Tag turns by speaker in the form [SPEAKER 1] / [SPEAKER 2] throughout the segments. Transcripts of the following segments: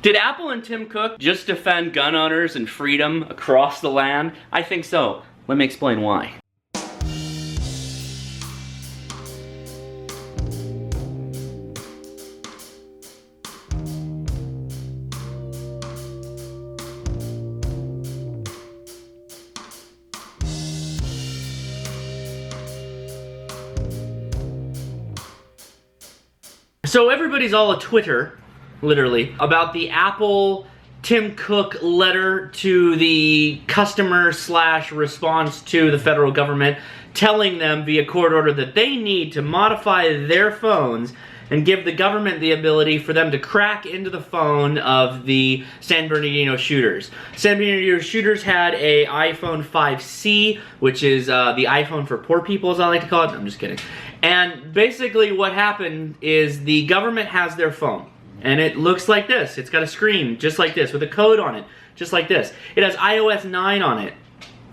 [SPEAKER 1] Did Apple and Tim Cook just defend gun owners and freedom across the land? I think so. Let me explain why. So everybody's all a Twitter, literally, about the Apple Tim Cook letter to the customer / response to the federal government, telling them via court order that they need to modify their phones and give the government the ability for them to crack into the phone of the San Bernardino shooters. San Bernardino shooters had a iPhone 5C, which is the iPhone for poor people, as I like to call it. I'm just kidding. And basically what happened is the government has their phone, and it looks like this. It's got a screen just like this with a code on it, just like this. It has iOS 9 on it.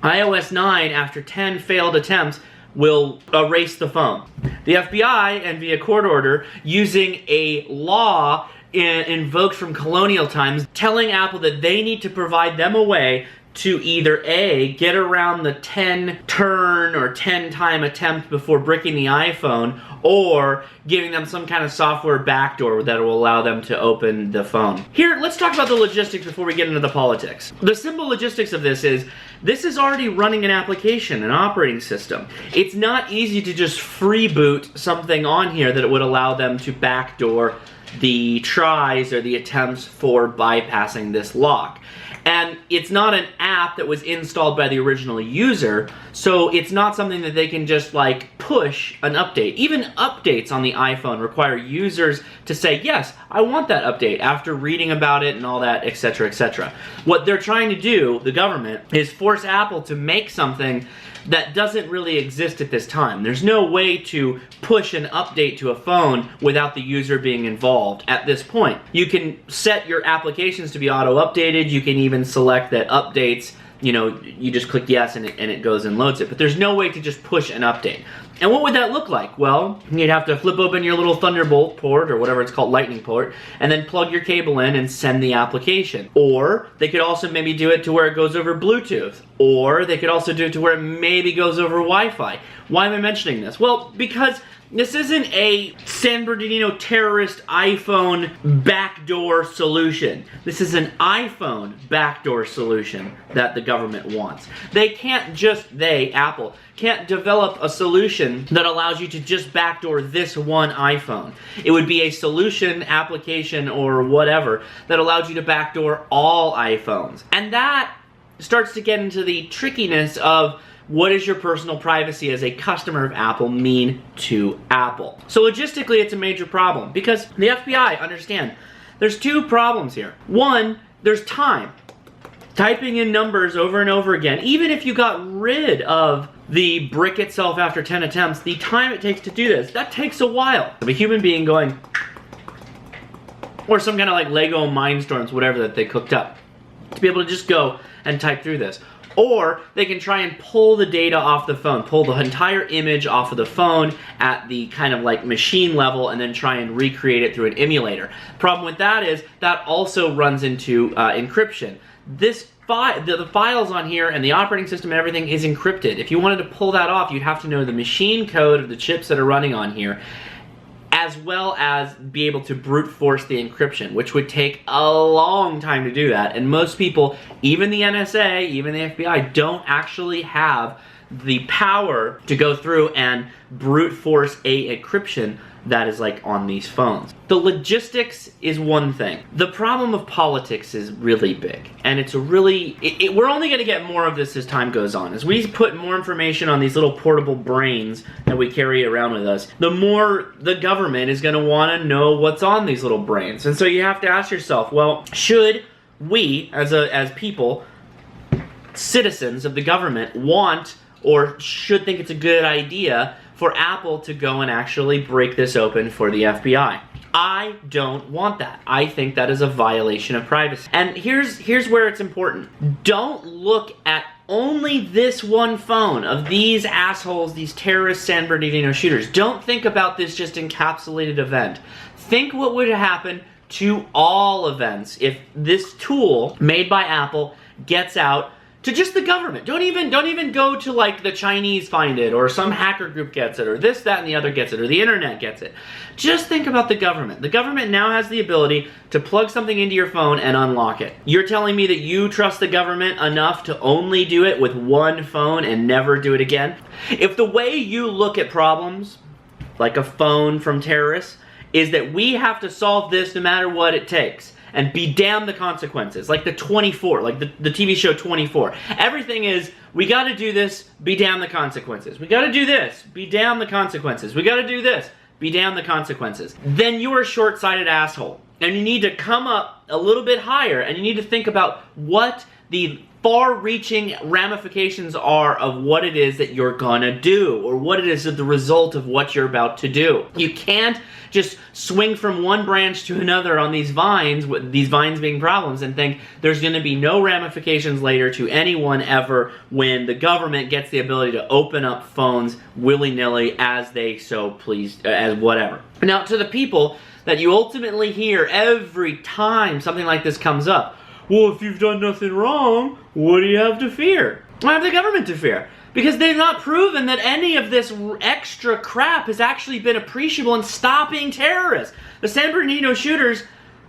[SPEAKER 1] iOS 9, after 10 failed attempts, will erase the phone. The FBI, and via court order, using a law invoked from colonial times, telling Apple that they need to provide them a way to either A, get around the 10 turn or 10 time attempt before bricking the iPhone, or giving them some kind of software backdoor that will allow them to open the phone. Here, let's talk about the logistics before we get into the politics. The simple logistics of this is already running an application, an operating system. It's not easy to just freeboot something on here that it would allow them to backdoor the tries or the attempts for bypassing this lock. And it's not an app that was installed by the original user, so it's not something that they can just like push an update. Even updates on the iPhone require users to say, yes, I want that update, after reading about it and all that, etc., etc. What they're trying to do, the government, is force Apple to make something that doesn't really exist at this time. There's no way to push an update to a phone without the user being involved at this point. You can set your applications to be auto-updated. You can even select that updates, you know, you just click yes and it goes and loads it. But there's no way to just push an update. And what would that look like? Well, you'd have to flip open your little Thunderbolt port, or whatever it's called, lightning port, and then plug your cable in and send the application. Or they could also maybe do it to where it goes over Bluetooth. Or they could also do it to where it maybe goes over Wi-Fi. Why am I mentioning this? Well, because this isn't a San Bernardino terrorist iPhone backdoor solution. This is an iPhone backdoor solution that the government wants. They can't just, Apple, can't develop a solution that allows you to just backdoor this one iPhone. It would be a solution, application, or whatever that allows you to backdoor all iPhones. And that starts to get into the trickiness of what does your personal privacy as a customer of Apple mean to Apple? So logistically, it's a major problem because the FBI, understand, there's two problems here. One, there's time. Typing in numbers over and over again, even if you got rid of the brick itself after 10 attempts, the time it takes to do this, that takes a while. Of a human being going, or some kind of like Lego Mindstorms, whatever that they cooked up, to be able to just go and type through this. Or they can try and pull the data off the phone, pull the entire image off of the phone at the kind of like machine level and then try and recreate it through an emulator. Problem with that is that also runs into encryption. The files on here and the operating system and everything is encrypted. If you wanted to pull that off, you'd have to know the machine code of the chips that are running on here, as well as be able to brute force the encryption, which would take a long time to do that. And most people, even the NSA, even the FBI, don't actually have the power to go through and brute force a encryption that is like on these phones. The logistics is one thing. The problem of politics is really big, and it's a really, we're only going to get more of this as time goes on. As we put more information on these little portable brains that we carry around with us, the more the government is going to want to know what's on these little brains. And so you have to ask yourself, well, should we, as people, citizens of the government, want or should think it's a good idea for Apple to go and actually break this open for the FBI? I don't want that. I think that is a violation of privacy. And here's where it's important. Don't look at only this one phone of these assholes, these terrorist San Bernardino shooters. Don't think about this just encapsulated event. Think what would happen to all events if this tool made by Apple gets out to just the government. Don't even go to like the Chinese find it, or some hacker group gets it, or this, that, and the other gets it, or the internet gets it. Just think about the government. The government now has the ability to plug something into your phone and unlock it. You're telling me that you trust the government enough to only do it with one phone and never do it again? If the way you look at problems, like a phone from terrorists, is that we have to solve this no matter what it takes, and be damned the consequences, like the 24, like the TV show 24. Everything is, we gotta do this, be damned the consequences. We gotta do this, be damned the consequences. We gotta do this, be damned the consequences. Then you're a short-sighted asshole. And you need to come up a little bit higher, and you need to think about what the far-reaching ramifications are of what it is that you're gonna do, or what it is that the result of what you're about to do. You can't just swing from one branch to another on these vines being problems, and think there's gonna be no ramifications later to anyone ever when the government gets the ability to open up phones willy-nilly as they so please, as whatever. Now, to the people that you ultimately hear every time something like this comes up, well, if you've done nothing wrong, what do you have to fear? I have the government to fear. Because they've not proven that any of this extra crap has actually been appreciable in stopping terrorists. The San Bernardino shooters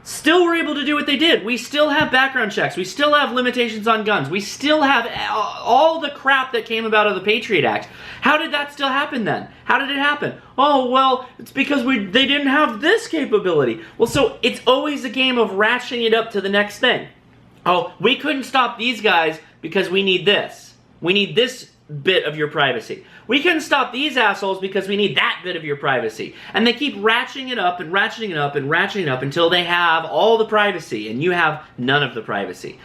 [SPEAKER 1] still were able to do what they did. We still have background checks. We still have limitations on guns. We still have all the crap that came about of the Patriot Act. How did that still happen then? How did it happen? Oh, well, it's because they didn't have this capability. Well, so it's always a game of ratcheting it up to the next thing. Oh, we couldn't stop these guys because we need this. We need this bit of your privacy. We couldn't stop these assholes because we need that bit of your privacy. And they keep ratcheting it up and ratcheting it up and ratcheting it up until they have all the privacy and you have none of the privacy.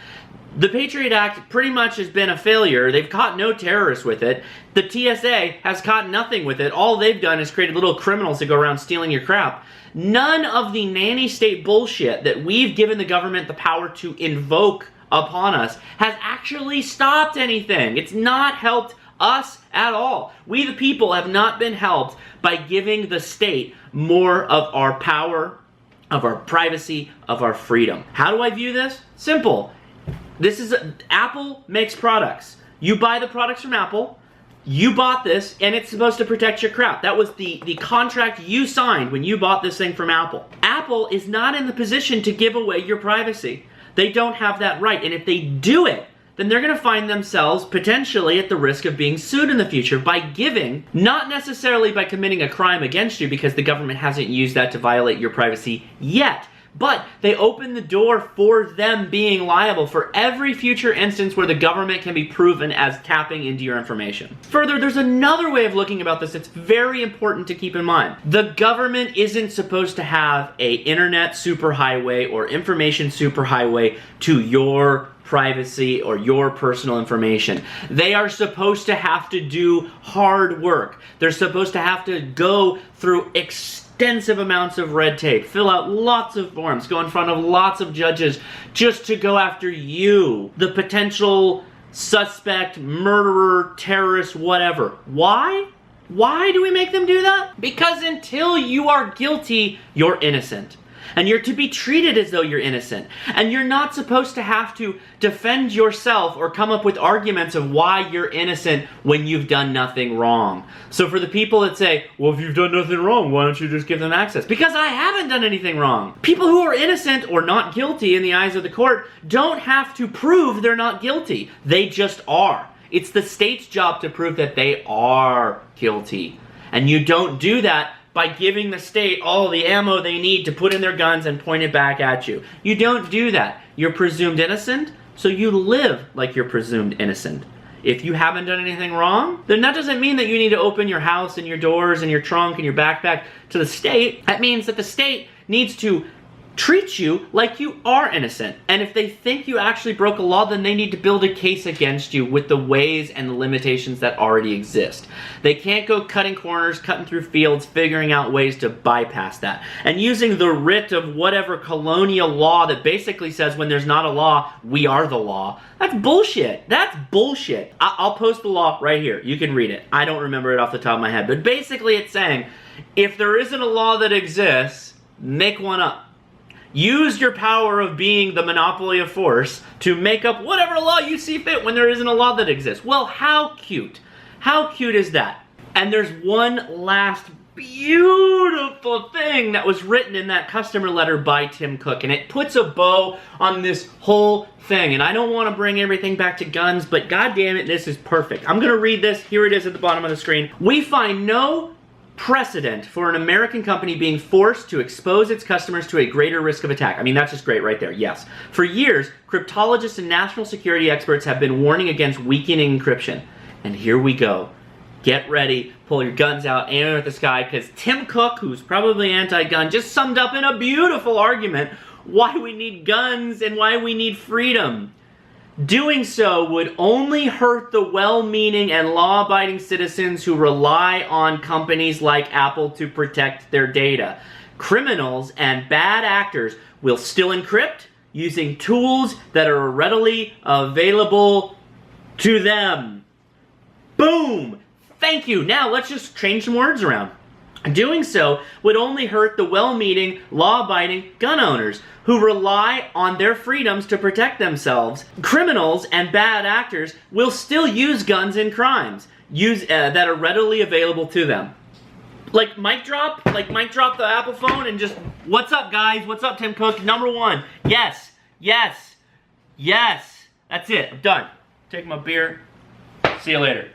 [SPEAKER 1] The Patriot Act pretty much has been a failure. They've caught no terrorists with it. The TSA has caught nothing with it. All they've done is created little criminals to go around stealing your crap. None of the nanny state bullshit that we've given the government the power to invoke upon us has actually stopped anything. It's not helped us at all. We the people have not been helped by giving the state more of our power, of our privacy, of our freedom. How do I view this? Simple. This is Apple makes products. You buy the products from Apple. You bought this, and it's supposed to protect your crap. That was the contract you signed when you bought this thing from Apple. Apple is not in the position to give away your privacy. They don't have that right, and if they do it, then they're going to find themselves potentially at the risk of being sued in the future by giving, not necessarily by committing a crime against you because the government hasn't used that to violate your privacy yet, but they open the door for them being liable for every future instance where the government can be proven as tapping into your information. Further, there's another way of looking about this that's very important to keep in mind. The government isn't supposed to have a internet superhighway or information superhighway to your privacy or your personal information. They are supposed to have to do hard work. They're supposed to have to go through extensive amounts of red tape, fill out lots of forms, go in front of lots of judges just to go after you, the potential suspect, murderer, terrorist, whatever. Why? Why do we make them do that? Because until you are guilty, you're innocent. And you're to be treated as though you're innocent. And you're not supposed to have to defend yourself or come up with arguments of why you're innocent when you've done nothing wrong. So for the people that say, well, if you've done nothing wrong, why don't you just give them access? Because I haven't done anything wrong. People who are innocent or not guilty in the eyes of the court don't have to prove they're not guilty. They just are. It's the state's job to prove that they are guilty. And you don't do that by giving the state all the ammo they need to put in their guns and point it back at you. You don't do that. You're presumed innocent, so you live like you're presumed innocent. If you haven't done anything wrong, then that doesn't mean that you need to open your house and your doors and your trunk and your backpack to the state. That means that the state needs to treat you like you are innocent. And if they think you actually broke a law, then they need to build a case against you with the ways and the limitations that already exist. They can't go cutting corners, cutting through fields, figuring out ways to bypass that. And using the writ of whatever colonial law that basically says when there's not a law, we are the law. That's bullshit. That's bullshit. I'll post the law right here. You can read it. I don't remember it off the top of my head. But basically it's saying, if there isn't a law that exists, make one up. use your power of being the monopoly of force to make up whatever law you see fit when there isn't a law that exists. Well, how cute. How cute is that? And there's one last beautiful thing that was written in that customer letter by Tim Cook, and it puts a bow on this whole thing. And I don't want to bring everything back to guns, but god damn it, this is perfect. I'm gonna read this. Here it is at the bottom of the screen. We find no precedent for an American company being forced to expose its customers to a greater risk of attack. I mean, that's just great right there, yes. For years, cryptologists and national security experts have been warning against weakening encryption. And here we go. Get ready, pull your guns out, aim at the sky, because Tim Cook, who's probably anti-gun, just summed up in a beautiful argument why we need guns and why we need freedom. Doing so would only hurt the well-meaning and law-abiding citizens who rely on companies like Apple to protect their data. Criminals and bad actors will still encrypt using tools that are readily available to them. Boom! Thank you. Now let's just change some words around. Doing so would only hurt the well-meaning, law-abiding gun owners who rely on their freedoms to protect themselves. Criminals and bad actors will still use guns in crimes that are readily available to them. Like mic drop the Apple phone and just, what's up guys? What's up Tim Cook? Number one, yes, yes, yes. That's it, I'm done. Take my beer. See you later.